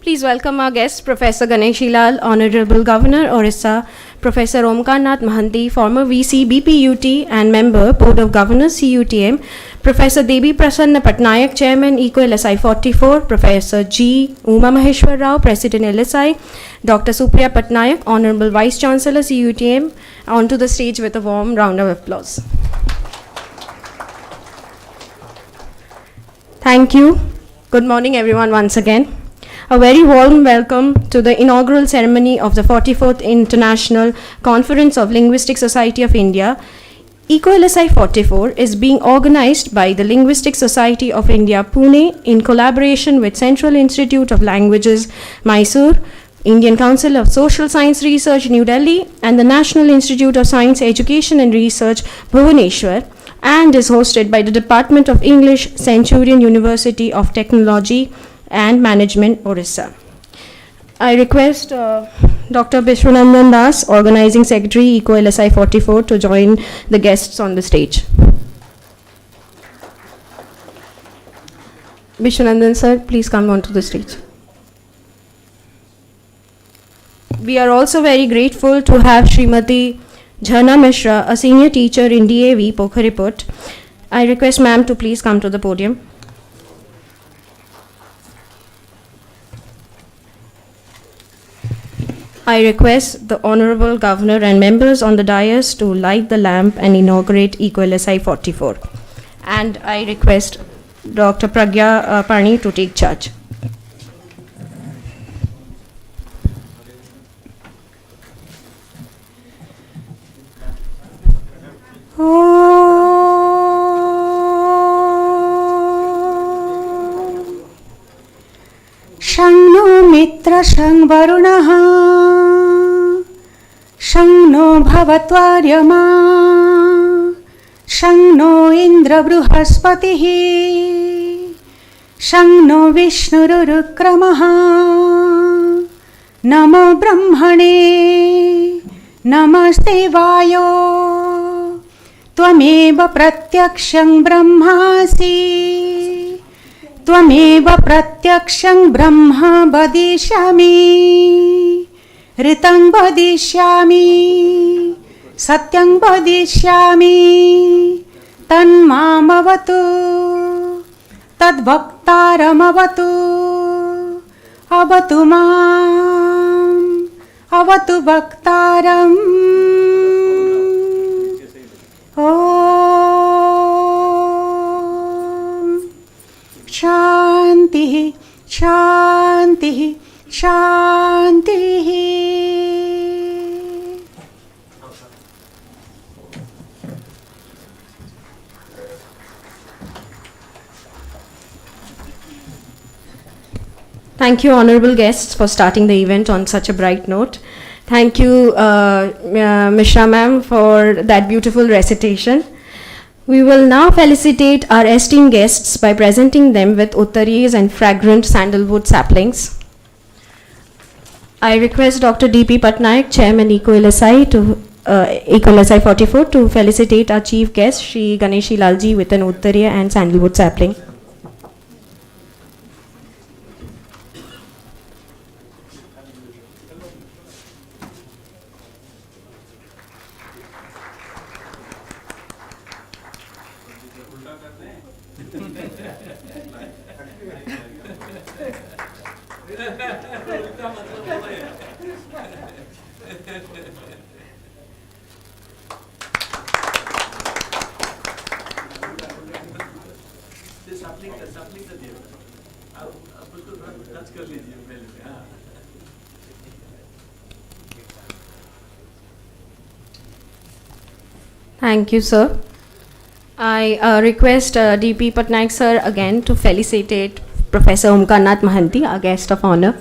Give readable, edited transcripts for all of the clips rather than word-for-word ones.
Please welcome our guest, Professor Ganeshilal, Honorable Governor, Odisha, Professor Omkar Nath Mahanti, former VC, BPUT and member, Board of Governors, CUTM, Professor Devi Prasanna Patnaik, Chairman, ICOLSI-44, Professor G. Uma Maheshwar Rao, President, LSI, Dr. Supriya Patnaik, Honorable Vice Chancellor, CUTM, onto the stage with a warm round of applause. Thank you. Good morning, everyone, once again. A very warm welcome to the inaugural ceremony of the 44th International Conference of Linguistic Society of India. ICOLSI-44 is being organized by the Linguistic Society of India, Pune, in collaboration with Central Institute of Languages, Mysore, Indian Council of Social Science Research, New Delhi, and the National Institute of Science Education and Research, Bhubaneswar, and is hosted by the Department of English, Centurion University of Technology and Management, Odisha. I request Dr. Vishwanandan Das, Organizing Secretary, ICOLSI-44, to join the guests on the stage. Vishwanandan sir, please come onto the stage. We are also very grateful to have Srimati Jhana Mishra, a senior teacher in DAV, Pokhariput. I request ma'am to please come to the podium. I request the Honorable Governor and members on the dais to light the lamp and inaugurate ICOLSI-44. And I request Dr. Pragya Pani to take charge. शं no मित्र शं वरुणः शं no भवत्वार्यमा शं no Indra बृहस्पतिः शं no विष्णुरुक्रमः नमो ब्रह्मणे नमस्ते वायो त्वमेव प्रत्यक्षं ब्रह्मासि त्वमेव प्रत्यक्षं ब्रह्म वदिष्यामि ऋतं वदिष्यामि सत्यं वदिष्यामि तन्मामवतु तद्वक्तारमवतु अवतु माम् अवतु वक्तारम् शांति शांति शांति. Thank you, honorable guests, for starting the event on such a bright note. Thank you, Mishra ma'am, for that beautiful recitation. We will now felicitate our esteemed guests by presenting them with uttaris and fragrant sandalwood saplings. I request Dr. D.P. Patnaik, Chairman ICOLSI-44, to felicitate our chief guest, Shri Ganeshilal ji, with an uttari and sandalwood sapling. Thank you, sir. I request D.P. Patnaik sir again to felicitate Professor Omkar Nath Mahanti, our guest of honor.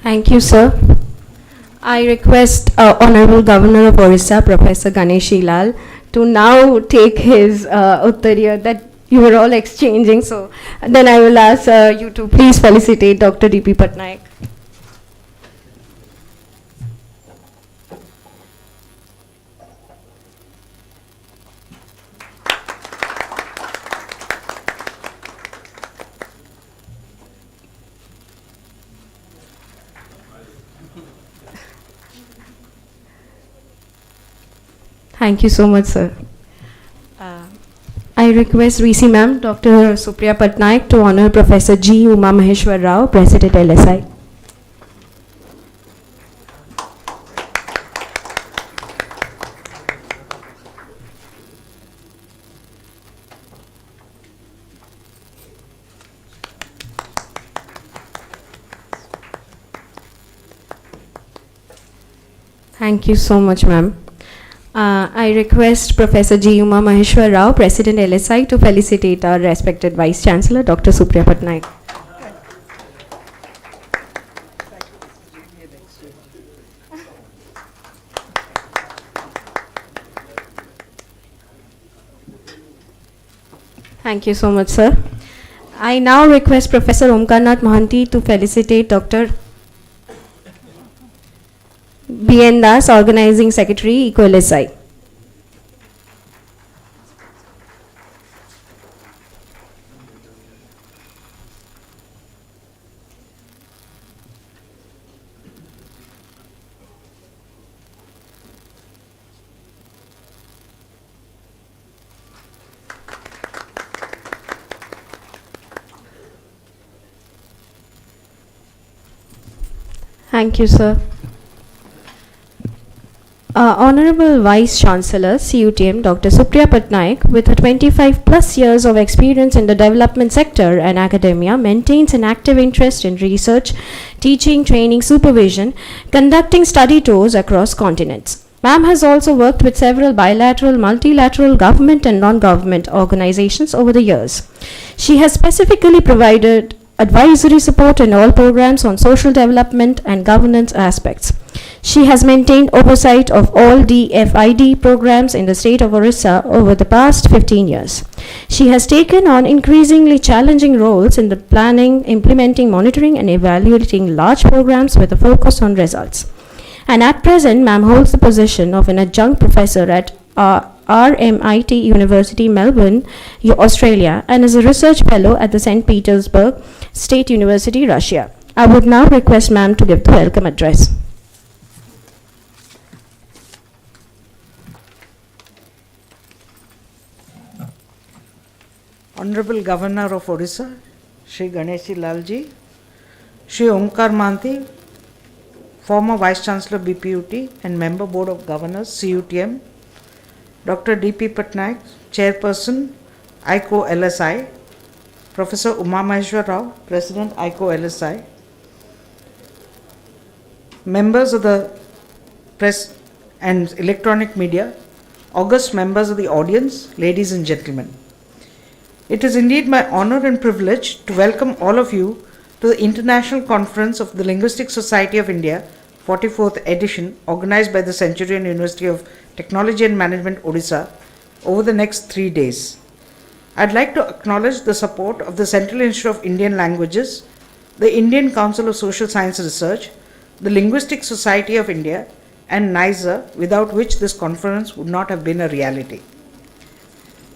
Thank you, sir. I request Honorable Governor of Odisha, Professor Ganeshi Lal, to now take his uttariya that you were all exchanging. So then I will ask you to please felicitate Dr. D.P. Patnaik. Thank you so much, sir. I request VC Ma'am, Dr. Supriya Patnaik, to honor Professor G. Uma Maheshwar Rao, President LSI. Thank you so much, ma'am. I request Professor G. Uma Maheshwar Rao, President LSI, to felicitate our respected Vice Chancellor, Dr. Supriya Patnaik. Thank you so much, sir. I now request Professor Omkarnath Mohanty to felicitate Dr. B.N. Das, Organizing Secretary, ICOLSI. Thank you, sir. Honorable Vice Chancellor, CUTM, Dr. Supriya Patnaik, with her 25 plus years of experience in the development sector and academia, maintains an active interest in research, teaching, training, supervision, conducting study tours across continents. Ma'am has also worked with several bilateral, multilateral, government and non-government organizations over the years. She has specifically provided advisory support in all programs on social development and governance aspects. She has maintained oversight of all DFID programs in the state of Odisha over the past 15 years. She has taken on increasingly challenging roles in the planning, implementing, monitoring, and evaluating large programs with a focus on results. And at present, ma'am holds the position of an adjunct professor at RMIT University, Melbourne, Australia, and is a research fellow at the St. Petersburg State University, Russia. I would now request ma'am to give the welcome address. Honorable Governor of Odisha, Shri Ganeshi Lalji, Shri Omkar Mohanty, former Vice Chancellor BPUT and Member Board of Governors CUTM, Dr. D.P. Patnaik, Chairperson ICOLSI, Professor Uma Maheshwar Rao, President ICOLSI, members of the press and electronic media, august members of the audience, ladies and gentlemen. It is indeed my honor and privilege to welcome all of you to the International Conference of the Linguistic Society of India, 44th edition, organized by the Centurion University of Technology and Management, Odisha, over the next 3 days. I'd like to acknowledge the support of the Central Institute of Indian Languages, the Indian Council of Social Science Research, the Linguistic Society of India, and NISA, without which this conference would not have been a reality.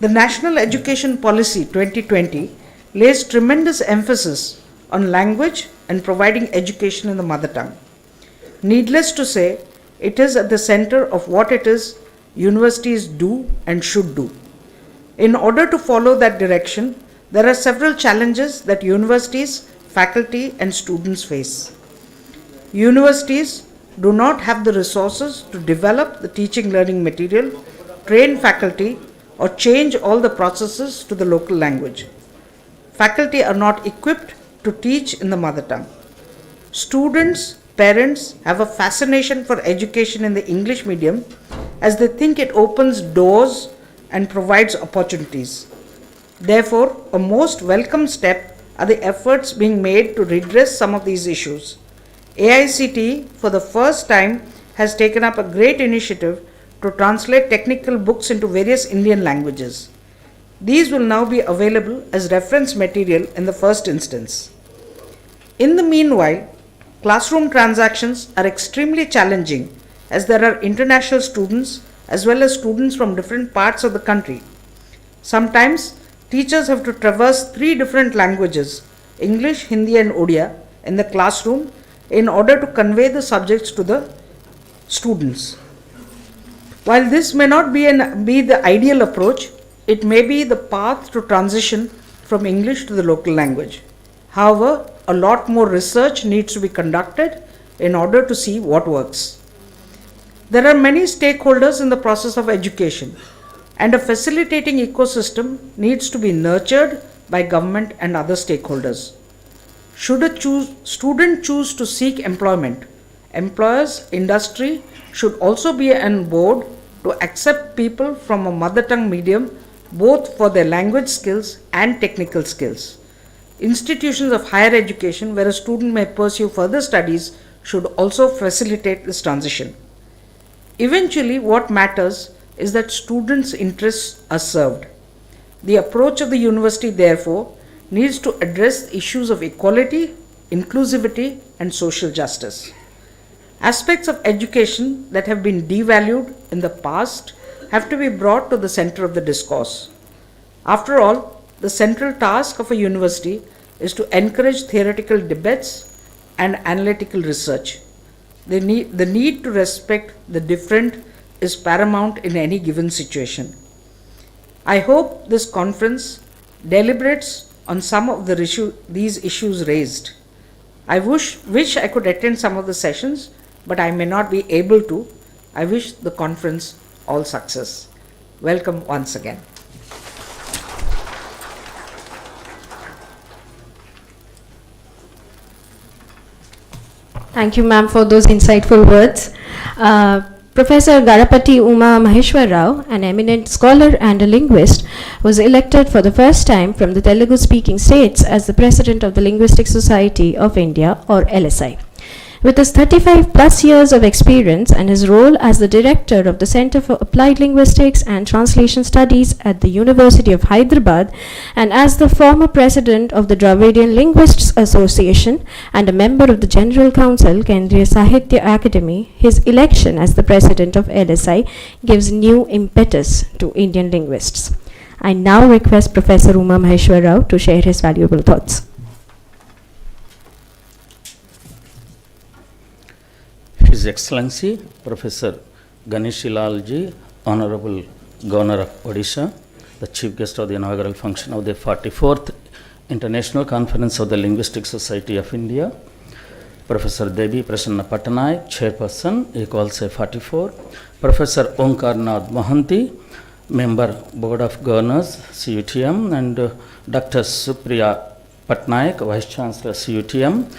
The National Education Policy 2020 lays tremendous emphasis on language and providing education in the mother tongue. Needless to say, it is at the center of what it is universities do and should do. In order to follow that direction, there are several challenges that universities, faculty, and students face. Universities do not have the resources to develop the teaching learning material, train faculty, or change all the processes to the local language. Faculty are not equipped to teach in the mother tongue. Students, parents have a fascination for education in the English medium as they think it opens doors and provides opportunities. Therefore, a most welcome step are the efforts being made to redress some of these issues. AICTE, for the first time, has taken up a great initiative to translate technical books into various Indian languages. These will now be available as reference material in the first instance. In the meanwhile, classroom transactions are extremely challenging as there are international students as well as students from different parts of the country. Sometimes, teachers have to traverse 3 different languages, English, Hindi and Odia, in the classroom in order to convey the subjects to the students. While this may not be the ideal approach, it may be the path to transition from English to the local language. However, a lot more research needs to be conducted in order to see what works. There are many stakeholders in the process of education, and a facilitating ecosystem needs to be nurtured by government and other stakeholders. Should a student choose to seek employment, employers, industry should also be on board to accept people from a mother tongue medium both for their language skills and technical skills. Institutions of higher education where a student may pursue further studies should also facilitate this transition. Eventually, what matters is that students' interests are served. The approach of the university, therefore, needs to address issues of equality, inclusivity, and social justice. Aspects of education that have been devalued in the past have to be brought to the center of the discourse. After all, the central task of a university is to encourage theoretical debates and analytical research. The need to respect the different is paramount in any given situation. I hope this conference deliberates on some of these issues raised. I wish I could attend some of the sessions, but I may not be able to. I wish the conference all success. Welcome once again. Thank you, ma'am, for those insightful words. Professor Garapati Uma Maheshwar Rao, an eminent scholar and a linguist, was elected for the first time from the Telugu-speaking states as the President of the Linguistic Society of India, or LSI. With his 35 plus years of experience and his role as the Director of the Center for Applied Linguistics and Translation Studies at the University of Hyderabad, and as the former President of the Dravidian Linguists Association and a member of the General Council, Kendriya Sahitya Academy, his election as the President of LSI gives new impetus to Indian linguists. I now request Professor Uma Maheshwar Rao to share his valuable thoughts. His Excellency Professor Ganeshilal Ji, Honorable Governor of Odisha, the Chief Guest of the inaugural function of the 44th International Conference of the Linguistic Society of India, Professor Devi Prasanna Patnaik, Chairperson, ICOLSI-44, Professor Omkarnath Mohanty, Member Board of Governors, CUTM, and Dr. Supriya Patnaik, Vice Chancellor, CUTM,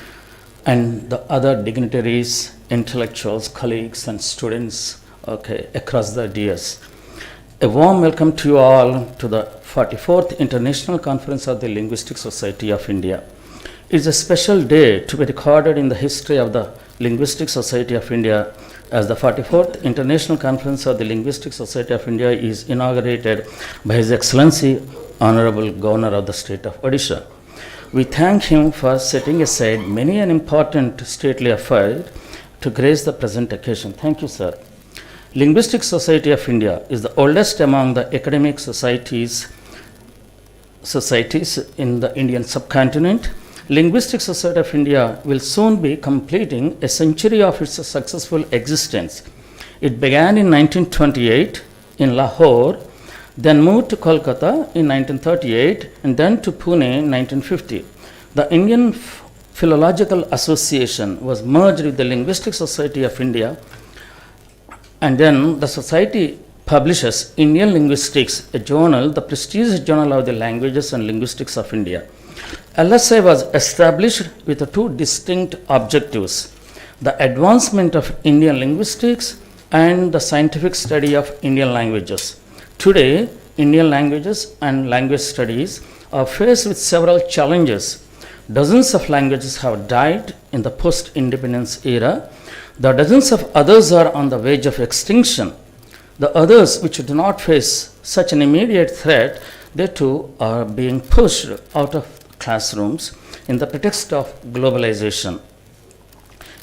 and the other dignitaries, intellectuals, colleagues, and students across the DS. A warm welcome to you all to the 44th International Conference of the Linguistic Society of India. It is a special day to be recorded in the history of the Linguistic Society of India, as the 44th International Conference of the Linguistic Society of India is inaugurated by His Excellency Honorable Governor of the State of Odisha. We thank him for setting aside many an important stately affair to grace the present occasion. Thank you, sir. Linguistic Society of India is the oldest among the academic societies in the Indian subcontinent. Linguistic Society of India will soon be completing a century of its successful existence. It began in 1928 in Lahore, then moved to Kolkata in 1938, and then to Pune in 1950. The Indian Philological Association was merged with the Linguistic Society of India, and then the society publishes Indian Linguistics, a journal, the prestigious journal of the languages and linguistics of India. LSI was established with two distinct objectives: the advancement of Indian linguistics and the scientific study of Indian languages. Today, Indian languages and language studies are faced with several challenges. Dozens of languages have died in the post-independence era. The dozens of others are on the verge of extinction. The others which do not face such an immediate threat, they too are being pushed out of classrooms in the pretext of globalization.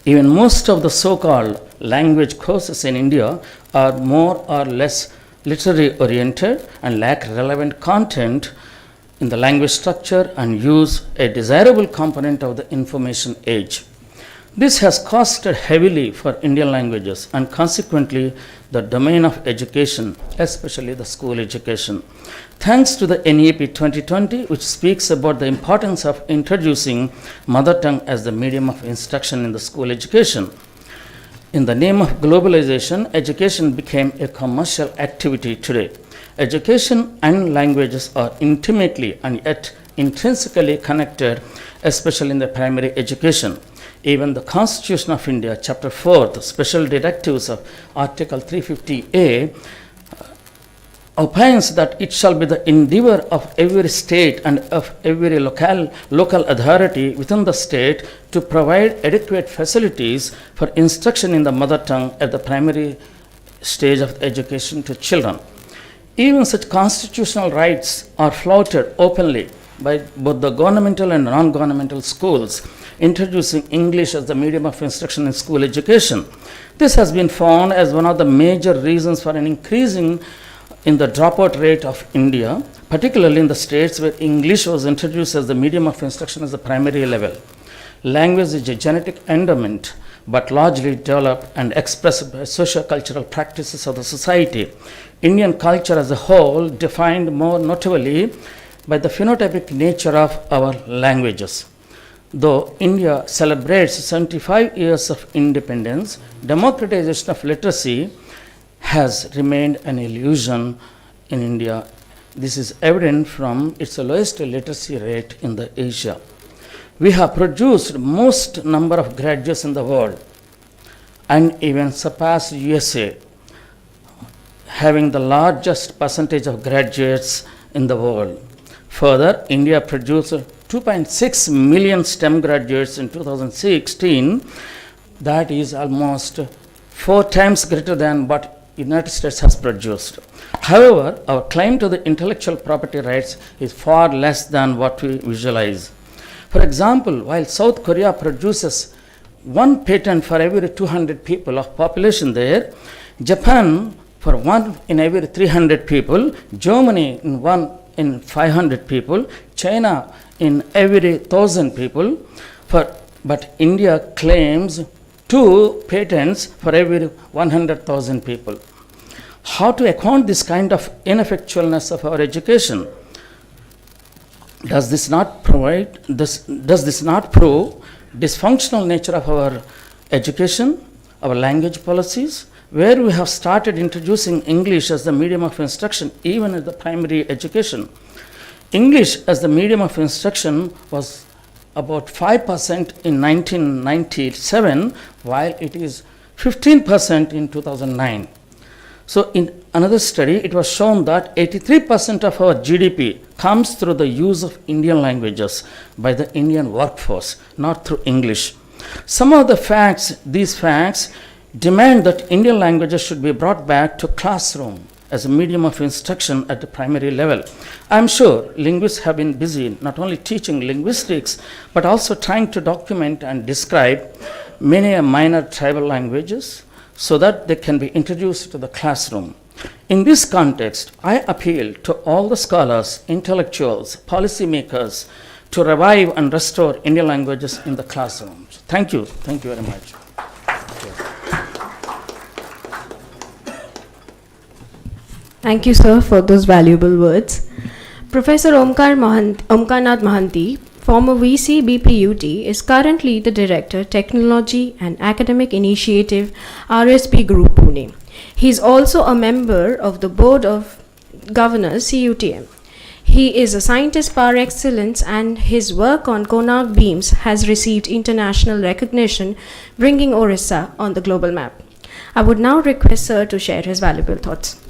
Even most of the so-called language courses in India are more or less literary oriented and lack relevant content in the language structure and use a desirable component of the information age. This has costed heavily for Indian languages and consequently the domain of education, especially the school education. Thanks to the NEP 2020, which speaks about the importance of introducing mother tongue as the medium of instruction in the school education. In the name of globalization, education became a commercial activity today. Education and languages are intimately and yet intrinsically connected, especially in the primary education. Even the Constitution of India, Chapter 4, the special directives of Article 350A, opines that it shall be the endeavor of every state and of every local authority within the state to provide adequate facilities for instruction in the mother tongue at the primary stage of education to children. Even such constitutional rights are flouted openly by both the governmental and non-governmental schools, introducing English as the medium of instruction in school education. This has been found as one of the major reasons for an increasing in the dropout rate of India, particularly in the states where English was introduced as the medium of instruction as the primary level. Language is a genetic endowment, but largely developed and expressed by socio-cultural practices of the society. Indian culture as a whole defined more notably by the phenotypic nature of our languages. Though India celebrates 75 years of independence, democratization of literacy has remained an illusion in India. This is evident from its lowest literacy rate in the Asia. We have produced most number of graduates in the world and even surpassed USA, having the largest percentage of graduates in the world. Further, India produced 2.6 million STEM graduates in 2016. That is almost 4 times greater than what United States has produced. However, our claim to the intellectual property rights is far less than what we visualize. For example, while South Korea produces 1 patent for every 200 people of population there, Japan for 1 in every 300 people, Germany in 1 in 500 people, China in every 1,000 people, but India claims 2 patents for every 100,000 people. How to account this kind of ineffectualness of our education? Does this not prove dysfunctional nature of our education, our language policies, where we have started introducing English as the medium of instruction even at the primary education? English as the medium of instruction was about 5% in 1997, while it is 15% in 2009. So in another study, it was shown that 83% of our GDP comes through the use of Indian languages by the Indian workforce, not through English. Some of these facts demand that Indian languages should be brought back to classroom as a medium of instruction at the primary level. I'm sure linguists have been busy not only teaching linguistics, but also trying to document and describe many minor tribal languages so that they can be introduced to the classroom. In this context, I appeal to all the scholars, intellectuals, policymakers to revive and restore Indian languages in the classrooms. Thank you. Thank you very much. Thank you, sir, for those valuable words. Professor Omkarnath Mahanti, former VC BPUT, is currently the Director, Technology and Academic Initiative, RSP Group, Pune. He is also a member of the Board of Governors, CUTM. He is a scientist par excellence, and his work on Konark beams has received international recognition, bringing Odisha on the global map. I would now request sir to share his valuable thoughts.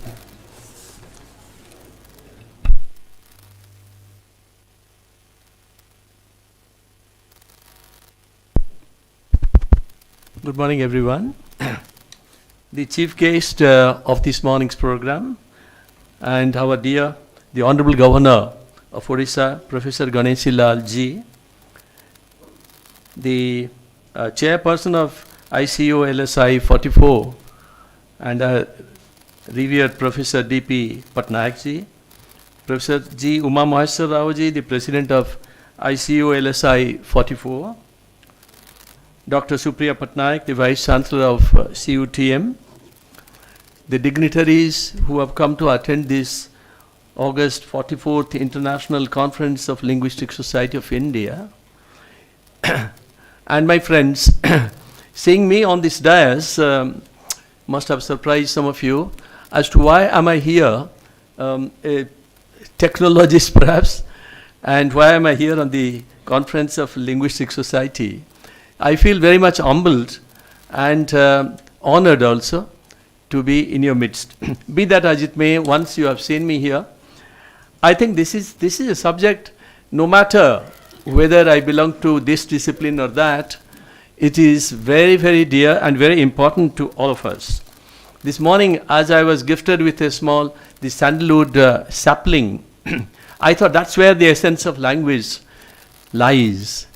Good morning, everyone. The chief guest of this morning's program and our dear, the Honorable Governor of Odisha, Professor Ganeshilal Ji, the chairperson of ICOLSI-44 and revered Professor D.P. Patnaik Ji, Professor G. Uma Maheshwar Rao Ji, the president of ICOLSI-44, Dr. Supriya Patnaik, the Vice Chancellor of CUTM, the dignitaries who have come to attend this August 44th International Conference of Linguistic Society of India, and my friends, seeing me on this dais must have surprised some of you as to why am I here, a technologist perhaps, and why am I here on the Conference of Linguistic Society. I feel very much humbled and honored also to be in your midst. Be that as it may, once you have seen me here, I think this is a subject, no matter whether I belong to this discipline or that, it is very, very dear and very important to all of us. This morning, as I was gifted with the sandalwood sapling, I thought that's where the essence of language lies.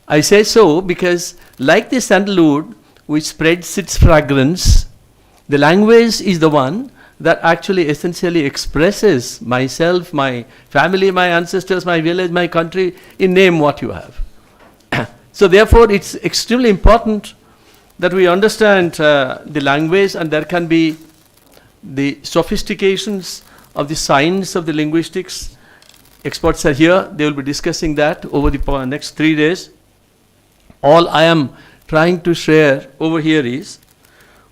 I say so because, like the sandalwood which spreads its fragrance, the language is the one that actually essentially expresses myself, my family, my ancestors, my village, my country, in name what you have. So therefore, it's extremely important that we understand the language, and there can be the sophistications of the science of the linguistics. Experts are here. They will be discussing that over the next 3 days. All I am trying to share over here is,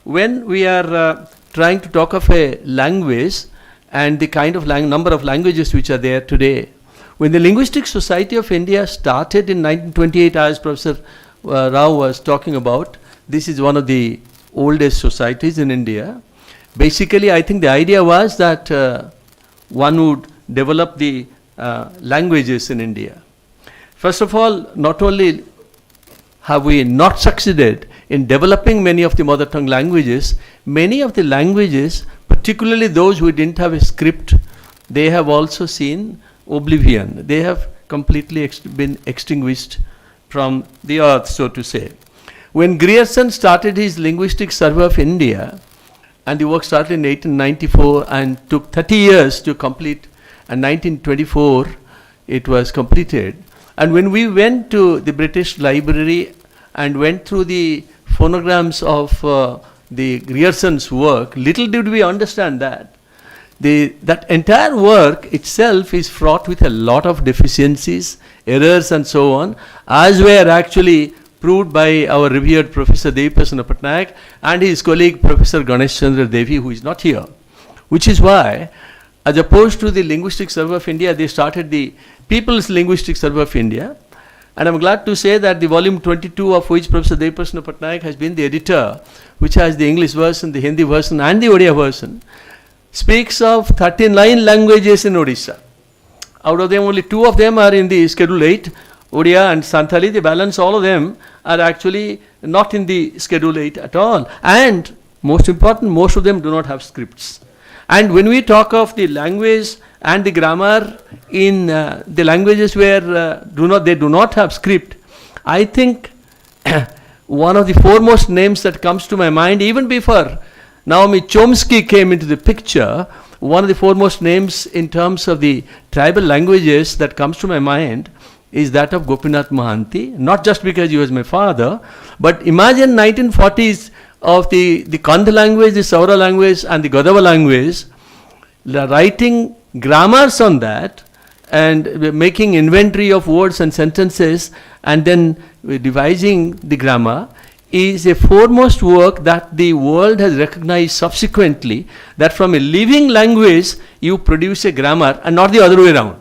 when we are trying to talk of a language and the kind of number of languages which are there today, when the Linguistic Society of India started in 1928, as Professor Rao was talking about, this is one of the oldest societies in India. Basically, I think the idea was that one would develop the languages in India. First of all, not only have we not succeeded in developing many of the mother tongue languages, many of the languages, particularly those who didn't have a script, they have also seen oblivion. They have completely been extinguished from the earth, so to say. When Grierson started his Linguistic Survey of India, and the work started in 1894 and took 30 years to complete, and 1924 it was completed. And when we went to the British Library and went through the phonograms of the Grierson's work, little did we understand that that entire work itself is fraught with a lot of deficiencies, errors and so on, as were actually proved by our revered Professor Devapasana Patnaik and his colleague Professor Ganesh Chandra Devi, who is not here. Which is why, as opposed to the Linguistic Survey of India, they started the People's Linguistic Survey of India. And I'm glad to say that the volume 22 of which Professor Devapasana Patnaik has been the editor, which has the English version, the Hindi version and the Odia version, speaks of 39 languages in Odisha. Out of them, only 2 of them are in the Schedule 8, Odia and Santali. The balance, all of them, are actually not in the Schedule 8 at all. And most important, most of them do not have scripts. And when we talk of the language and the grammar in the languages where they do not have script, I think one of the foremost names that comes to my mind, even before Naomi Chomsky came into the picture, one of the foremost names in terms of the tribal languages that comes to my mind is that of Gopinath Mohanty, not just because he was my father, but imagine 1940s of the Kandha language, the Saura language and the Gadava language, writing grammars on that and making inventory of words and sentences and then devising the grammar is a foremost work that the world has recognized subsequently, that from a living language you produce a grammar and not the other way around.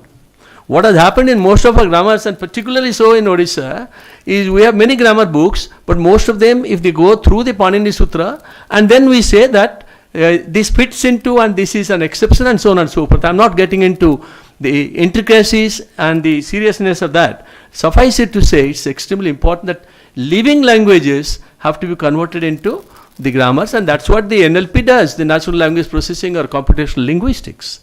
What has happened in most of our grammars, and particularly so in Odisha, is we have many grammar books, but most of them, if they go through the Panini Sutra, and then we say that this fits into and this is an exception and so on and so forth. I'm not getting into the intricacies and the seriousness of that. Suffice it to say, it's extremely important that living languages have to be converted into the grammars, and that's what the NLP does, the natural language processing or computational linguistics.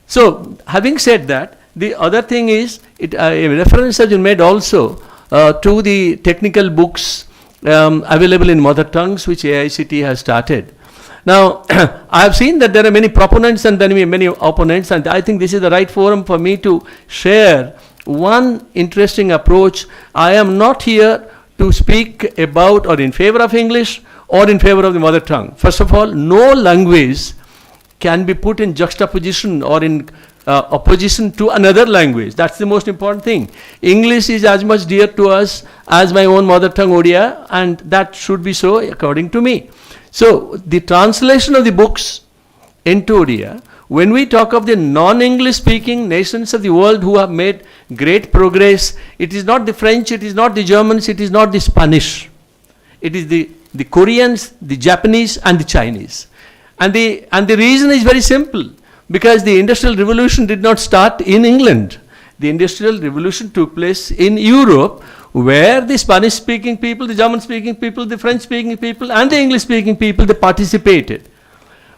So, having said that, the other thing is, a reference has been made also to the technical books available in mother tongues which AICT has started. Now, I have seen that there are many proponents and then many opponents, and I think this is the right forum for me to share one interesting approach. I am not here to speak about or in favor of English or in favor of the mother tongue. First of all, no language can be put in juxtaposition or in opposition to another language. That's the most important thing. English is as much dear to us as my own mother tongue Odia, and that should be so according to me. So, the translation of the books into Odia, when we talk of the non-English speaking nations of the world who have made great progress, it is not the French, it is not the Germans, it is not the Spanish. It is the Koreans, the Japanese and the Chinese. And the reason is very simple, because the Industrial Revolution did not start in England. The Industrial Revolution took place in Europe, where the Spanish speaking people, the German speaking people, the French speaking people and the English speaking people, they participated.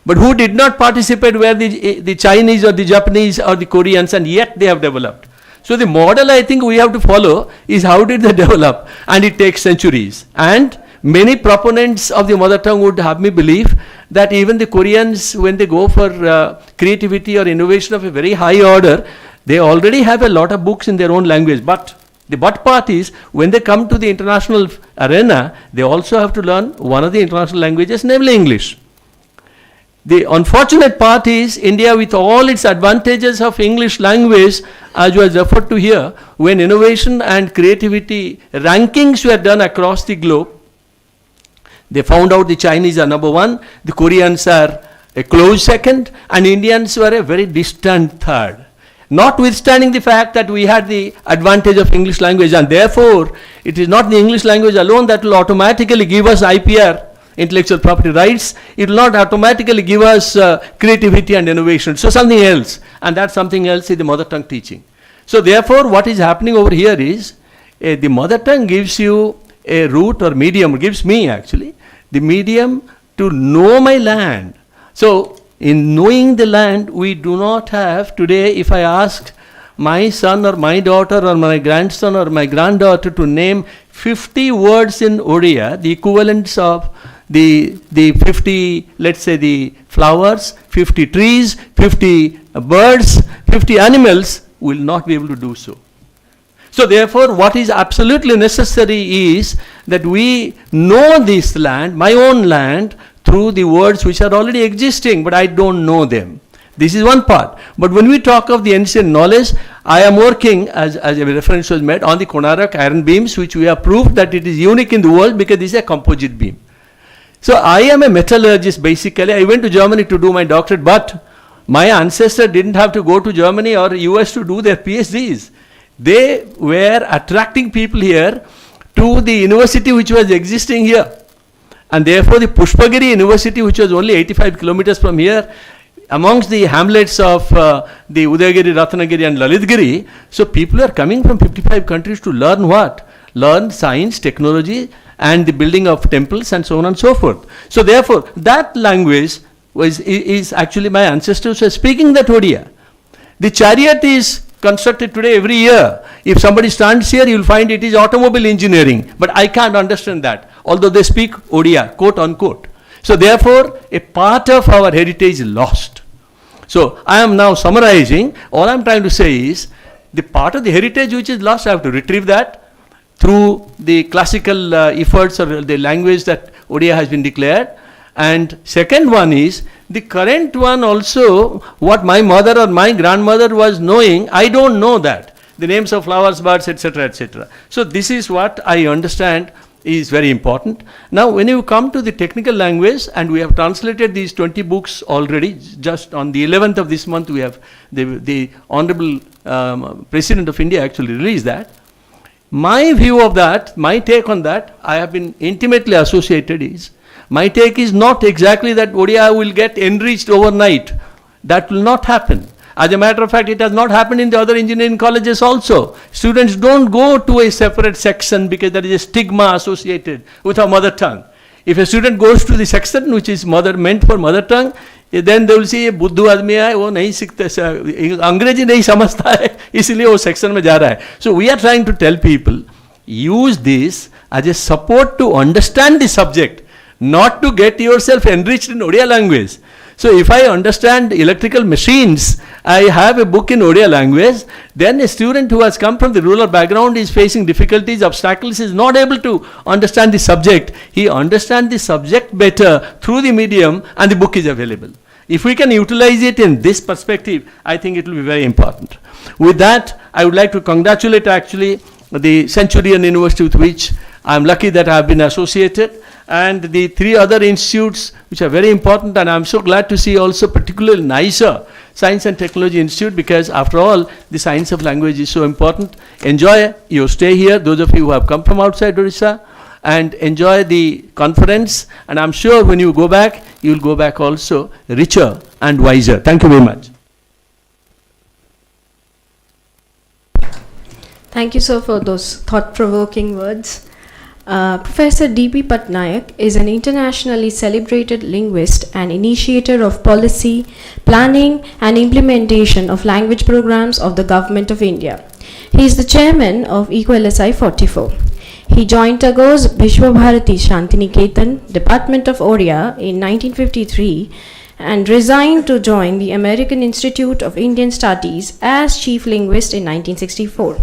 But who did not participate were the Chinese or the Japanese or the Koreans, and yet they have developed. So the model I think we have to follow is how did they develop, and it takes centuries. And many proponents of the mother tongue would have me believe that even the Koreans, when they go for creativity or innovation of a very high order, they already have a lot of books in their own language. But the part is, when they come to the international arena, they also have to learn one of the international languages, namely English. The unfortunate part is, India, with all its advantages of English language, as was referred to here, when innovation and creativity rankings were done across the globe, they found out the Chinese are number one, the Koreans are a close second, and Indians were a very distant third. Notwithstanding the fact that we had the advantage of English language, and therefore it is not the English language alone that will automatically give us IPR, intellectual property rights. It will not automatically give us creativity and innovation. So something else, and that something else is the mother tongue teaching. So therefore what is happening over here is, the mother tongue gives you a route or medium, gives me actually the medium to know my land. So in knowing the land, we do not have today, if I ask my son or my daughter or my grandson or my granddaughter to name 50 words in Odia, the equivalents of the 50, let's say the flowers, 50 trees, 50 birds, 50 animals, will not be able to do so. So therefore, what is absolutely necessary is that we know this land, my own land, through the words which are already existing, but I don't know them. This is one part. But when we talk of the ancient knowledge, I am working, as a reference was made, on the Konarak iron beams, which we have proved that it is unique in the world because this is a composite beam. So I am a metallurgist basically. I went to Germany to do my doctorate, but my ancestor didn't have to go to Germany or US to do their PhDs. They were attracting people here to the university which was existing here. And therefore the Pushpagiri University, which was only 85 kilometers from here, amongst the hamlets of the Udayagiri, Ratnagiri and Lalitgiri, so people are coming from 55 countries to learn what? Learn science, technology and the building of temples and so on and so forth. So therefore that language is actually my ancestors were speaking that Odia. The chariot is constructed today every year. If somebody stands here, you will find it is automobile engineering, but I can't understand that, although they speak Odia, quote unquote. So therefore, a part of our heritage is lost. So I am now summarizing. All I am trying to say is, the part of the heritage which is lost, I have to retrieve that through the classical efforts or the language that Odia has been declared. And second one is, the current one also, what my mother or my grandmother was knowing, I don't know that. The names of flowers, birds, etc., etc. So this is what I understand is very important. Now when you come to the technical language, and we have translated these 20 books already, just on the 11th of this month we have, the Honorable President of India actually released that. My view of that, my take on that, I have been intimately associated is, my take is not exactly that Odia will get enriched overnight. That will not happen. As a matter of fact, it has not happened in the other engineering colleges also. Students don't go to a separate section because there is a stigma associated with our mother tongue. If a student goes to the section which is meant for mother tongue, then they will see ये बुद्धू आदमी है, वो नहीं सीखते, अंग्रेजी नहीं समझता है, इसलिए वो सेक्शन में जा रहा है. So we are trying to tell people, use this as a support to understand the subject, not to get yourself enriched in Odia language. So if I understand electrical machines, I have a book in Odia language, then a student who has come from the rural background is facing difficulties, obstacles, is not able to understand the subject. He understands the subject better through the medium and the book is available. If we can utilize it in this perspective, I think it will be very important. With that, I would like to congratulate actually the Centurion University with which I am lucky that I have been associated, and the 3 other institutes which are very important, and I am so glad to see also particularly NISA, Science and Technology Institute, because after all the science of language is so important. Enjoy your stay here, those of you who have come from outside Odisha, and enjoy the conference, and I am sure when you go back, you will go back also richer and wiser. Thank you very much. Thank you, sir, for those thought-provoking words. Professor D.P. Patnaik is an internationally celebrated linguist and initiator of policy, planning and implementation of language programs of the Government of India. He is the chairman of ICOLSI-44. He joined Tagore's Vishwabharati Shantiniketan, Department of Odia in 1953 and resigned to join the American Institute of Indian Studies as chief linguist in 1964.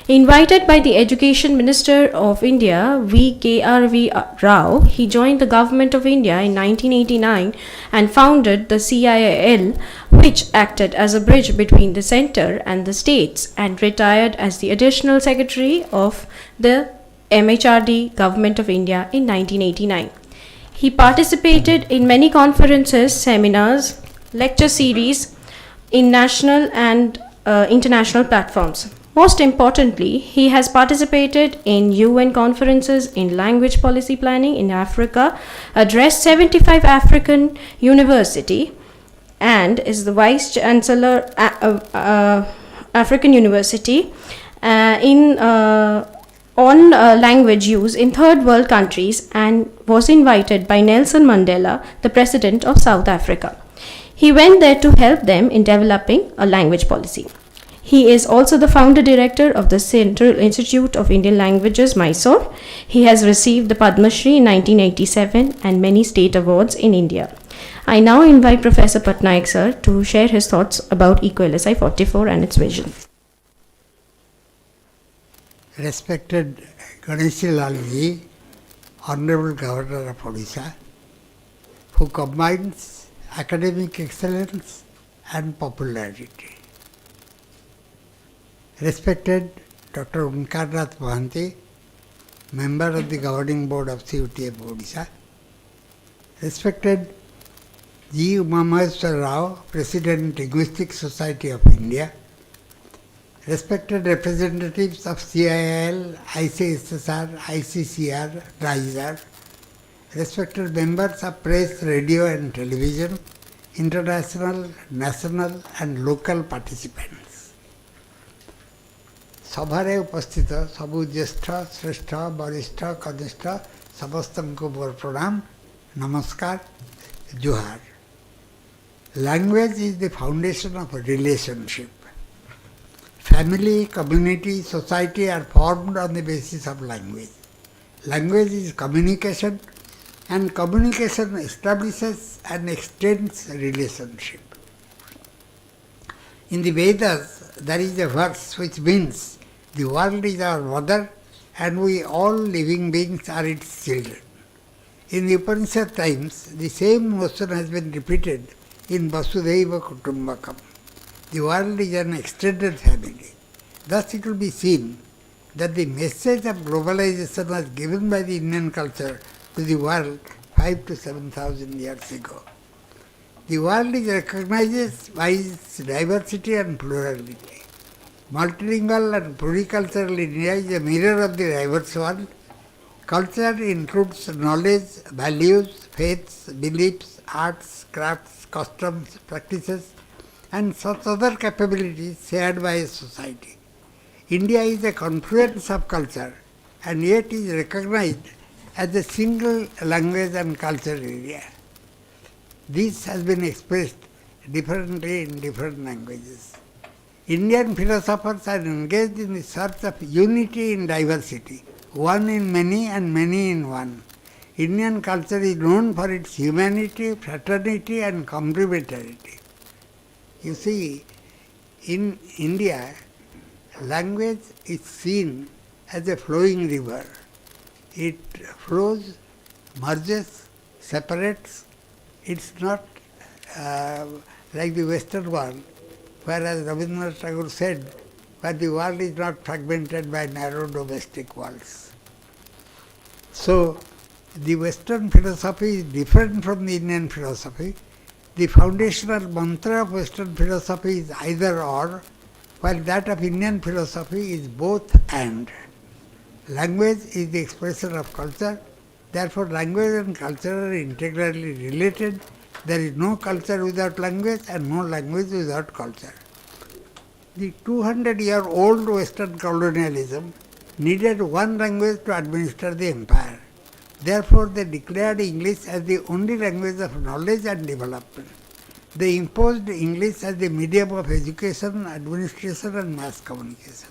Invited by the Education Minister of India, V.K.R.V. Rao, he joined the Government of India in 1989 and founded the CIIL, which acted as a bridge between the centre and the states, and retired as the Additional Secretary of the MHRD Government of India in 1989. He participated in many conferences, seminars, lecture series in national and international platforms. Most importantly, he has participated in UN conferences in language policy planning in Africa, addressed 75 African university, and is the Vice Chancellor African University on language use in third world countries, and was invited by Nelson Mandela, the President of South Africa. He went there to help them in developing a language policy. He is also the founder director of the Central Institute of Indian Languages, Mysore. He has received the Padma Shri in 1987 and many state awards in India. I now invite Professor Patnaik sir to share his thoughts about ICOLSI-44 and its vision. Respected Ganeshi Lalji, Honorable Governor of Odisha, who combines academic excellence and popularity. Respected Dr. Unkarnath Mohanty, Member of the Governing Board of CUTM Odisha. Respected G. Umamaheshwar Rao, President Linguistic Society of India. Respected representatives of CIIL, ICSSR, ICCR, NISR. Respected members of press, radio and television, international, national and local participants. सभारे उपस्थित सबु ज्येष्ठ श्रेष्ठ वरिष्ठ कनिष्ठ समस्तंको मोर प्रणाम नमस्कार जोहार. Language is the foundation of a relationship. Family, community, society are formed on the basis of language. Language is communication, and communication establishes and extends a relationship. In the Vedas, there is a verse which means the world is our mother and we all living beings are its children. In the Upanishad times, the same notion has been repeated in Vasudhaiva Kutumbakam. The world is an extended family. Thus it will be seen that the message of globalization was given by the Indian culture to the world 5,000 to 7,000 years ago. The world is recognized by its diversity and plurality. Multilingual and pluricultural India is a mirror of the diverse world. Culture includes knowledge, values, faiths, beliefs, arts, crafts, customs, practices, and such other capabilities shared by a society. India is a confluence of culture and yet is recognized as a single language and culture area. This has been expressed differently in different languages. Indian philosophers are engaged in the search of unity in diversity, one in many and many in one. Indian culture is known for its humanity, fraternity and complementarity. You see, in India, language is seen as a flowing river. It flows, merges, separates. It's not like the Western world, whereas Rabindranath Tagore said, where the world is not fragmented by narrow domestic walls. So, the Western philosophy is different from the Indian philosophy. The foundational mantra of Western philosophy is either or, while that of Indian philosophy is both and. Language is the expression of culture, therefore language and culture are integrally related. There is no culture without language and no language without culture. The 200-year-old Western colonialism needed one language to administer the empire. Therefore, they declared English as the only language of knowledge and development. They imposed English as the medium of education, administration and mass communication.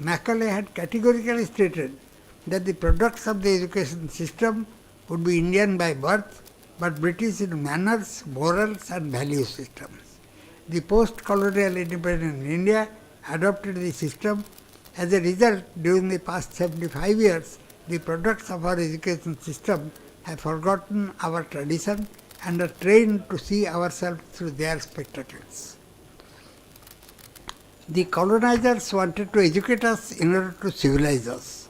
Macaulay had categorically stated that the products of the education system would be Indian by birth, but British in manners, morals and value systems. The post-colonial independent India adopted the system. As a result, during the past 75 years, the products of our education system have forgotten our tradition and are trained to see ourselves through their spectacles. The colonizers wanted to educate us in order to civilize us.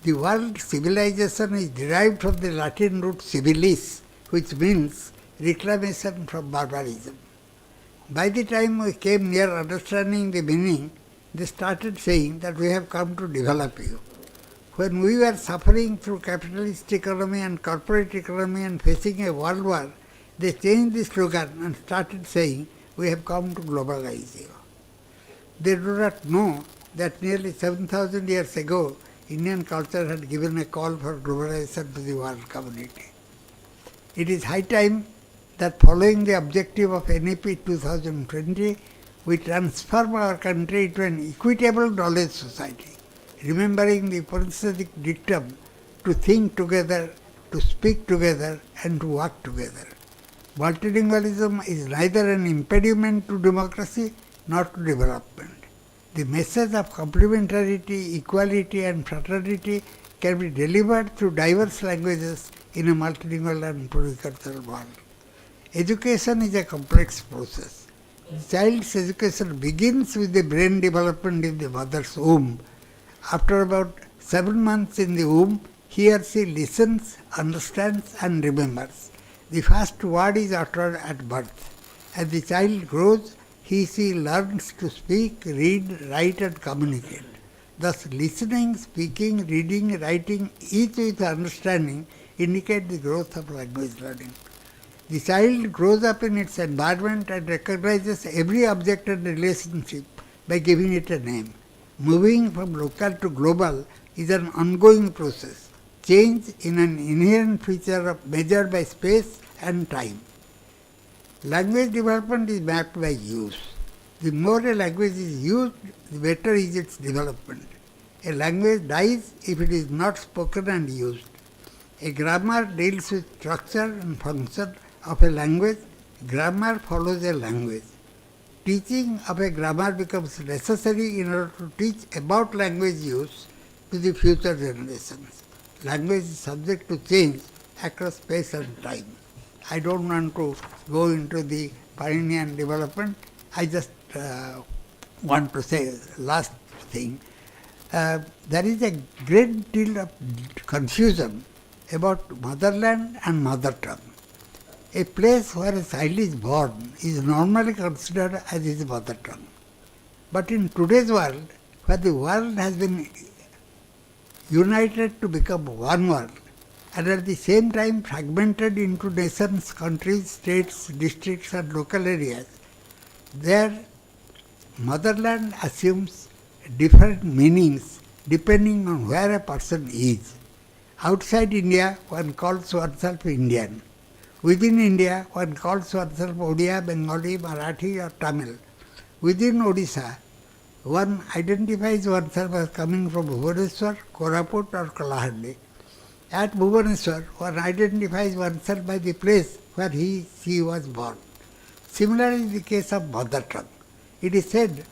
The word civilization is derived from the Latin root civilis, which means reclamation from barbarism. By the time we came near understanding the meaning, they started saying that we have come to develop you. When we were suffering through capitalist economy and corporate economy and facing a world war, they changed the slogan and started saying, we have come to globalize you. They do not know that nearly 7,000 years ago, Indian culture had given a call for globalization to the world community. It is high time that following the objective of NEP 2020, we transform our country into an equitable knowledge society, remembering the Upanishadic dictum to think together, to speak together and to work together. Multilingualism is neither an impediment to democracy nor to development. The message of complementarity, equality and fraternity can be delivered through diverse languages in a multilingual and pluricultural world. Education is a complex process. The child's education begins with the brain development in the mother's womb. After about 7 months in the womb, he or she listens, understands and remembers. The first word is uttered at birth. As the child grows, he/she learns to speak, read, write and communicate. Thus listening, speaking, reading, writing, each with understanding indicate the growth of language learning. The child grows up in its environment and recognizes every object and relationship by giving it a name. Moving from local to global is an ongoing process. Change in an inherent feature measured by space and time. Language development is mapped by use. The more a language is used, the better is its development. A language dies if it is not spoken and used. A grammar deals with structure and function of a language. Grammar follows a language. Teaching of a grammar becomes necessary in order to teach about language use to the future generations. Language is subject to change across space and time. I don't want to go into the Paninian development. I just want to say last thing. There is a great deal of confusion about motherland and mother tongue. A place where a child is born is normally considered as his mother tongue. But in today's world, where the world has been united to become one world, and at the same time fragmented into nations, countries, states, districts and local areas, their motherland assumes different meanings depending on where a person is. Outside India, one calls oneself Indian. Within India, one calls oneself Odia, Bengali, Marathi or Tamil. Within Odisha, one identifies oneself as coming from Bhubaneswar, Koraput or Kalahandi. At Bhubaneswar, one identifies oneself by the place where she was born. Similarly, in the case of mother tongue, it is said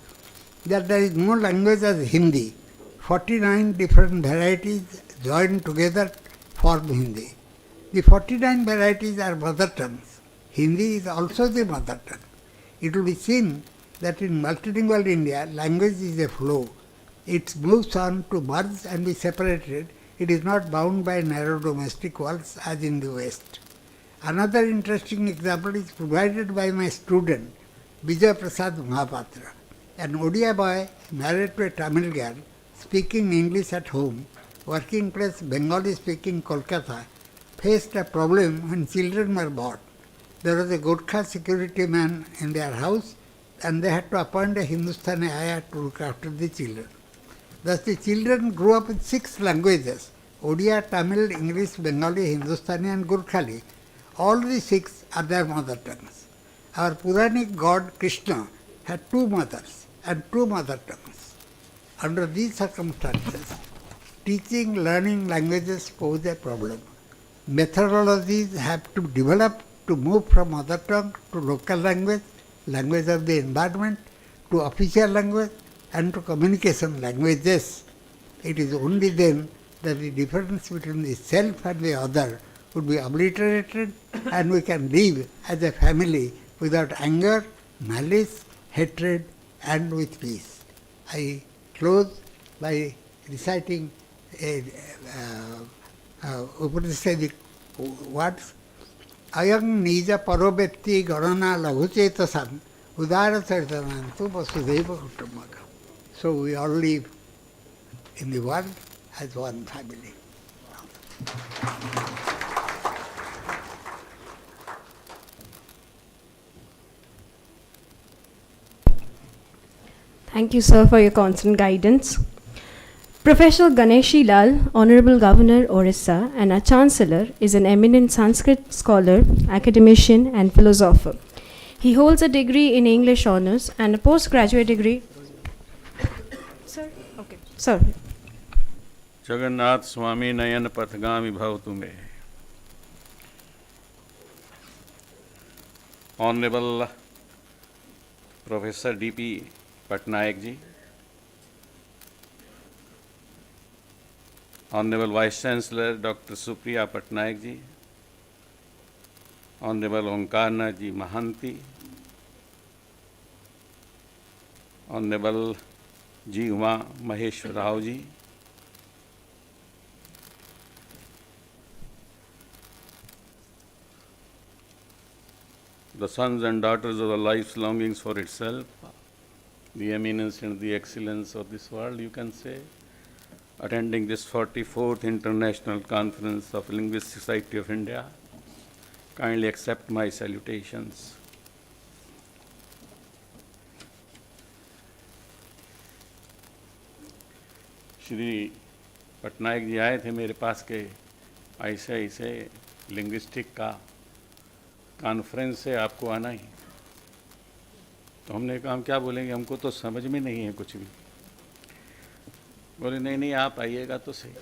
that there is no language as Hindi. 49 different varieties joined together form Hindi. The 49 varieties are mother tongues. Hindi is also the mother tongue. It will be seen that in multilingual India, language is a flow. It moves on to merge and be separated. It is not bound by narrow domestic walls as in the West. Another interesting example is provided by my student, Vijay Prasad Mahapatra, an Odia boy married to a Tamil girl, speaking English at home, working place Bengali speaking Kolkata, faced a problem when children were born. There was a Gorkha security man in their house and they had to appoint a Hindustani ayah to look after the children. Thus the children grew up with 6 languages, Odia, Tamil, English, Bengali, Hindustani and Gurkhali. All the 6 are their mother tongues. Our Puranic god Krishna had 2 mothers and 2 mother tongues. Under these circumstances, teaching, learning languages pose a problem. Methodologies have to develop to move from mother tongue to local language, language of the environment, to official language and to communication languages. It is only then that the difference between the self and the other would be obliterated and we can live as a family without anger, malice, hatred and with peace. I close by reciting Upanishadic words. Ayang nija parobheti garana laghuchetasam udara charitanantu vasudeva kutumbakam. So we all live in the world as one family. Thank you, sir, for your constant guidance. Professor Ganeshi Lal, Honorable Governor, Odisha, and our Chancellor, is an eminent Sanskrit scholar, academician, and philosopher. He holds a degree in English Honours and a postgraduate degree. Sir? Okay. Sir. Jagannath स्वामी नयन पथगामी भवतु मे. Honorable Professor D.P. Patnaik ji, Honorable Vice Chancellor Dr. Supriya Patnaik ji, Honorable Omkarnath ji Mahanti, Honorable Ji Uma Maheshwar Rao ji, the sons and daughters of the life's longings for itself, the eminence and the excellence of this world, you can say, attending this 44th International Conference of Linguistic Society of India, kindly accept my salutations. Shri Patnaik ji आए थे मेरे पास के ऐसे ऐसे linguistic का conference से आपको आना ही, तो हमने कहा हम क्या बोलेंगे, हमको तो समझ में नहीं है कुछ भी. बोले नहीं नहीं आप आइएगा तो सही.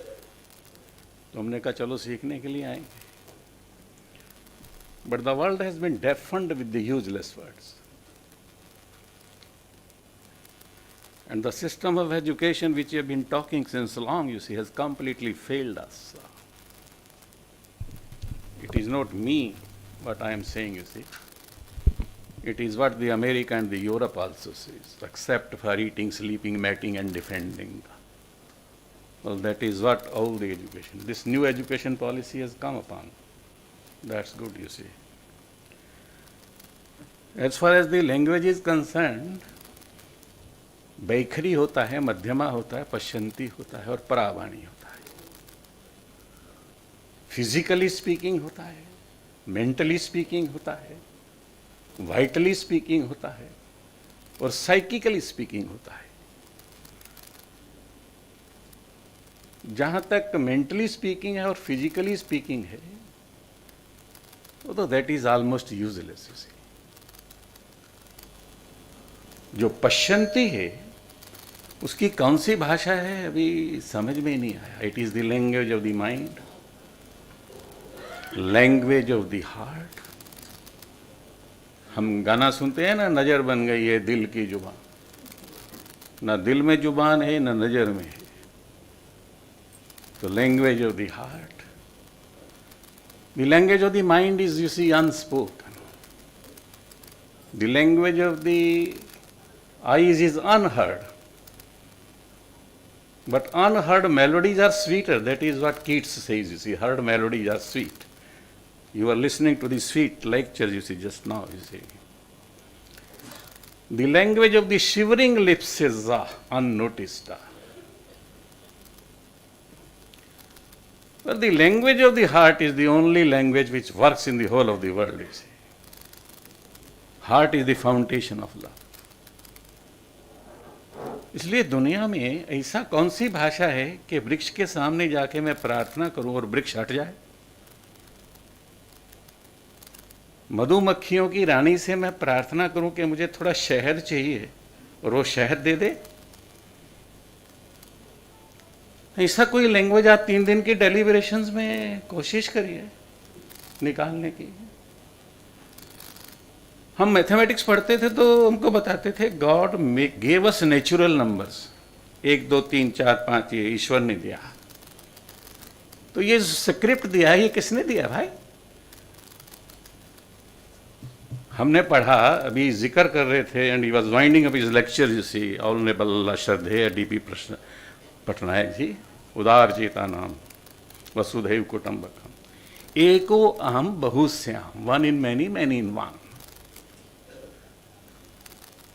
तो हमने कहा चलो सीखने के लिए आएंगे. But the world has been deafened with the useless words. And the system of education which we have been talking since long, you see, has completely failed us. It is not me what I am saying, you see. It is what the America and the Europe also says, except for eating, sleeping, mating and defending. Well, that is what all the education, this new education policy has come upon. That's good, you see. As far as the language is concerned, बैखरी होता है, मध्यमा होता है, पश्यंती होता है और परावाणी होता है. फिजिकली स्पीकिंग होता है, मेंटली स्पीकिंग होता है, वाइटली स्पीकिंग होता है, और साइकिकली स्पीकिंग होता है। जहां तक मेंटली स्पीकिंग है और फिजिकली स्पीकिंग है, वो तो दैट इज ऑलमोस्ट यूजलेस। जो पश्यंती है उसकी कौन सी भाषा है अभी समझ में नहीं आया। It is the language of the mind, language of the heart. हम गाना सुनते हैं ना, नजर बन गई है दिल की जुबान। ना दिल में जुबान है ना नजर में है। तो language of the heart, the language of the mind is you see unspoken, the language of the eyes is unheard, but unheard melodies are sweeter. That is what Keats says, you see, heard melodies are sweet. You are listening to the sweet lectures, you see, just now, you see. The language of the shivering lips is unnoticed. But the language of the heart is the only language which works in the whole of the world, you see. Heart is the foundation of love. इसलिए दुनिया में ऐसा कौन सी भाषा है कि वृक्ष के सामने जाके मैं प्रार्थना करूं और वृक्ष हट जाए? मधुमक्खियों की रानी से मैं प्रार्थना करूं कि मुझे थोड़ा शहद चाहिए और वो शहद दे दे? ऐसा कोई लैंग्वेज आप 3 दिन की डेलिब्रेशंस में कोशिश करिए निकालने की। हम मैथमेटिक्स पढ़ते थे तो हमको बताते थे God gave us natural numbers, 1 2 3 4 5, ये ईश्वर ने दिया। तो ये स्क्रिप्ट दिया है, ये किसने दिया भाई? हमने पढ़ा, अभी जिक्र कर रहे थे, and he was winding up his lecture, you see, honourable श्रद्धेय डीपी पटनायक जी, उदार चेता नाम वसुधैव कुटुंबकम, एको अहम बहुश्याम, one in many many in one,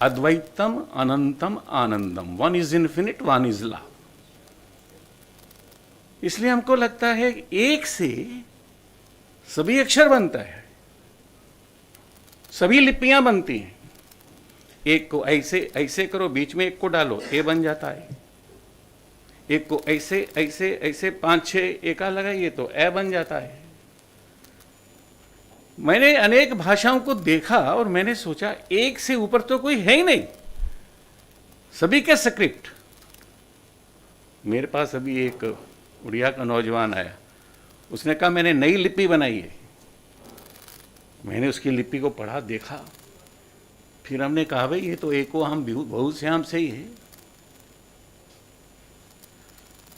अद्वैतम अनंतम आनंदम, one is infinite one is love. इसलिए हमको लगता है एक से सभी अक्षर बनता है, सभी लिपियां बनती हैं। एक को ऐसे ऐसे करो, बीच में एक को डालो, ए बन जाता है। एक को ऐसे ऐसे ऐसे 5 6 एका लगाइए तो ए बन जाता है। मैंने अनेक भाषाओं को देखा और मैंने सोचा एक से ऊपर तो कोई है ही नहीं, सभी के स्क्रिप्ट। मेरे पास अभी एक उड़िया का नौजवान आया, उसने कहा मैंने नई लिपि बनाई है। मैंने उसकी लिपि को पढ़ा, देखा, फिर हमने कहा भाई ये तो एको हम बहुश्याम से ही है,